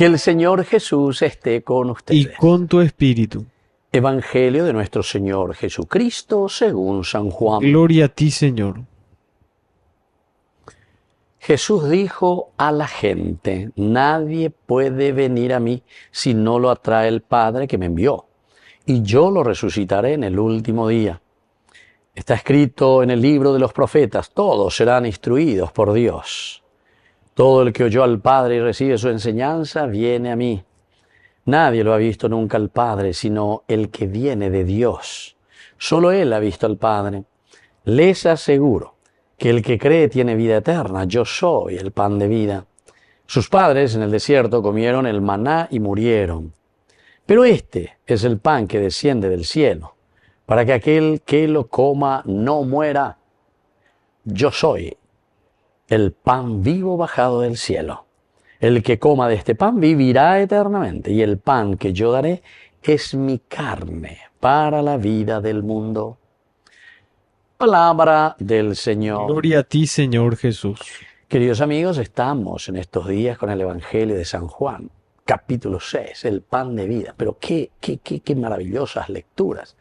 Que el Señor Jesús esté con ustedes. Y con tu espíritu. Evangelio de nuestro Señor Jesucristo según San Juan. Gloria a ti, Señor. Jesús dijo a la gente: nadie puede venir a mí si no lo atrae el Padre que me envió, y yo lo resucitaré en el último día. Está escrito en el libro de los profetas: todos serán instruidos por Dios. Todo el que oyó al Padre y recibe su enseñanza viene a mí. Nadie lo ha visto nunca al Padre, sino el que viene de Dios. Solo Él ha visto al Padre. Les aseguro que el que cree tiene vida eterna. Yo soy el pan de vida. Sus padres en el desierto comieron el maná y murieron. Pero este es el pan que desciende del cielo, para que aquel que lo coma no muera. Yo soy el pan vivo bajado del cielo. El que coma de este pan vivirá eternamente, y el pan que yo daré es mi carne para la vida del mundo. Palabra del Señor. Gloria a ti, Señor Jesús. Queridos amigos, estamos en estos días con el Evangelio de San Juan, capítulo 6, el pan de vida. Pero qué maravillosas lecturas.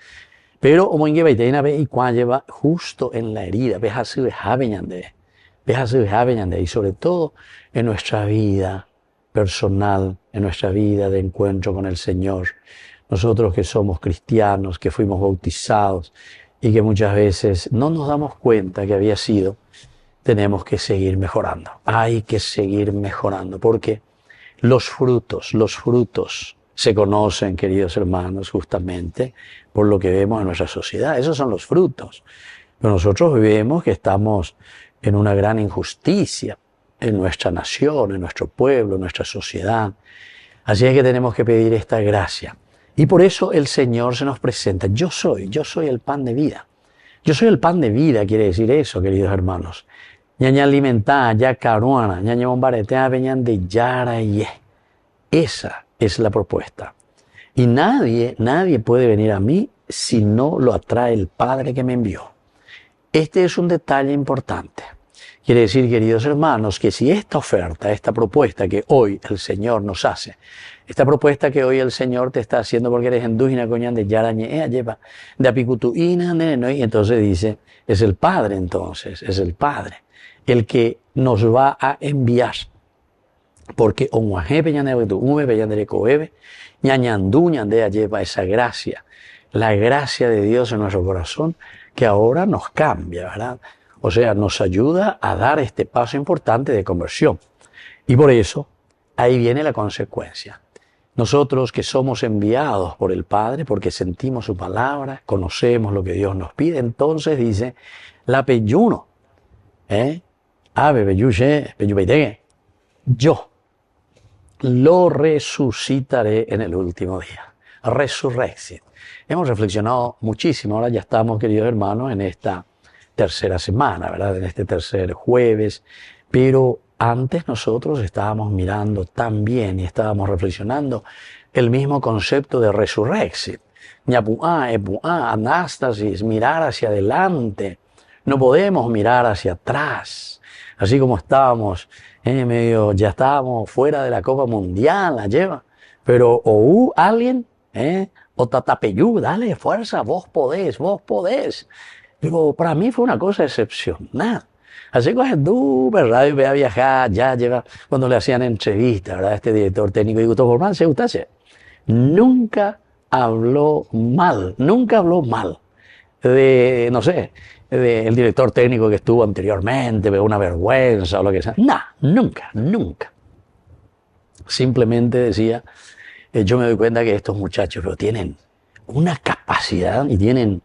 Pero como en y cuando lleva justo en la herida, y sobre todo en nuestra vida personal, en nuestra vida de encuentro con el Señor. Nosotros que somos cristianos, que fuimos bautizados y que muchas veces no nos damos cuenta que había sido, tenemos que seguir mejorando. Hay que seguir mejorando porque los frutos se conocen, queridos hermanos, justamente por lo que vemos en nuestra sociedad. Esos son los frutos. Pero nosotros vemos que estamos en una gran injusticia en nuestra nación, en nuestro pueblo, en nuestra sociedad. Así es que tenemos que pedir esta gracia. Y por eso el Señor se nos presenta. Yo soy el pan de vida. Yo soy el pan de vida, quiere decir eso, queridos hermanos. Ñaña alimentada, ya caruana, ñaña bombaretea, veñan de yara y esa es la propuesta. Y nadie puede venir a mí si no lo atrae el Padre que me envió. Este es un detalle importante. Quiere decir, queridos hermanos, que si esta oferta, esta propuesta que hoy el Señor nos hace, esta propuesta que hoy el Señor te está haciendo porque eres endúgina coñan de yarañe, lleva de apicutuina, y entonces dice, es el Padre entonces, es el Padre, el que nos va a enviar. Porque onguaje lleva esa gracia, la gracia de Dios en nuestro corazón, que ahora nos cambia, ¿verdad? O sea, nos ayuda a dar este paso importante de conversión. Y por eso, ahí viene la consecuencia. Nosotros que somos enviados por el Padre, porque sentimos su palabra, conocemos lo que Dios nos pide, entonces dice, la peyuno, ave peyuche, peyupeitegue, yo lo resucitaré en el último día. Resurrección. Hemos reflexionado muchísimo, ahora ya estamos, queridos hermanos, en esta tercera semana, ¿verdad? En este tercer jueves, pero antes nosotros estábamos mirando también y estábamos reflexionando el mismo concepto de resurrección. Anástasis, mirar hacia adelante. No podemos mirar hacia atrás. Así como estábamos ya estábamos fuera de la Copa Mundial, la lleva. Pero alguien, o tatapeyú, dale fuerza, vos podés. Pero para mí fue una cosa excepcional. Así que radio vea viajar, ya lleva, cuando le hacían entrevistas, ¿verdad? Este director técnico de Gustavo Formán, nunca habló mal de, no sé, del director técnico que estuvo anteriormente, una vergüenza o lo que sea. Nunca. Simplemente decía, yo me doy cuenta que estos muchachos pero tienen una capacidad y tienen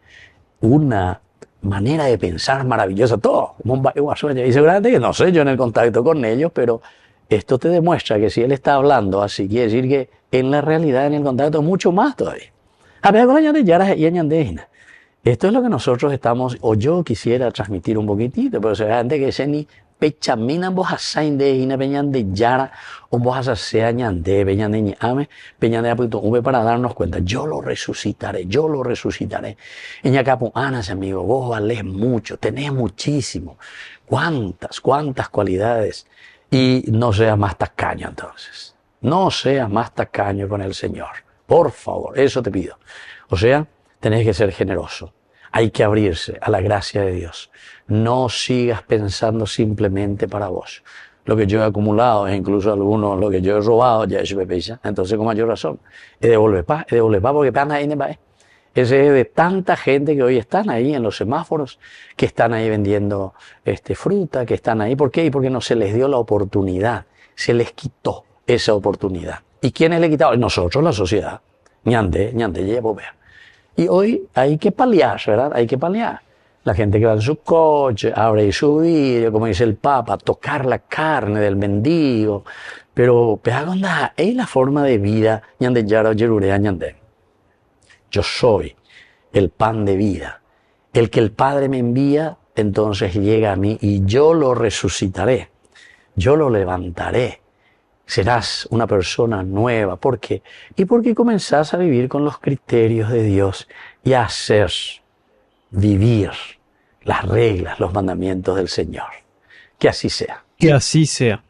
una manera de pensar maravillosa, todo. Y seguramente que no sé yo en el contacto con ellos, pero esto te demuestra que si él está hablando así, quiere decir que en la realidad, en el contacto, mucho más todavía. Esto es lo que nosotros estamos, o yo quisiera transmitir un poquitito, pero seguramente que ese ni pechaminan vos asain de ina peñan de yara o vos asasea ñande peñan de ñame peñan de apuito para darnos cuenta. Yo lo resucitaré. En yacapu anas, amigo, vos valés mucho, tenés muchísimo. Cuántas cualidades. Y no seas más tacaño entonces. No seas más tacaño con el Señor. Por favor, eso te pido. O sea, tenés que ser generoso. Hay que abrirse a la gracia de Dios. No sigas pensando simplemente para vos. Lo que yo he acumulado, e incluso algunos, lo que yo he robado, ya es bebé. Entonces, con mayor razón, he devuelve paz, porque pan ahí ne va. Ese es de tanta gente que hoy están ahí en los semáforos, que están ahí vendiendo fruta, que están ahí. ¿Por qué? Porque no se les dio la oportunidad. Se les quitó esa oportunidad. ¿Y quiénes le quitaron? Nosotros, la sociedad. Ñande, llevo vea. Y hoy hay que paliar, ¿verdad? Hay que paliar. La gente que va en su coche, abre su vidrio, como dice el Papa, tocar la carne del mendigo. Pero, peagonda, es la forma de vida, ñande yara yerurea ñande. Yo soy el pan de vida. El que el Padre me envía, entonces llega a mí y yo lo resucitaré. Yo lo levantaré. Serás una persona nueva. ¿Por qué? Y porque comenzás a vivir con los criterios de Dios y a hacer, vivir las reglas, los mandamientos del Señor. Que así sea. Que así sea.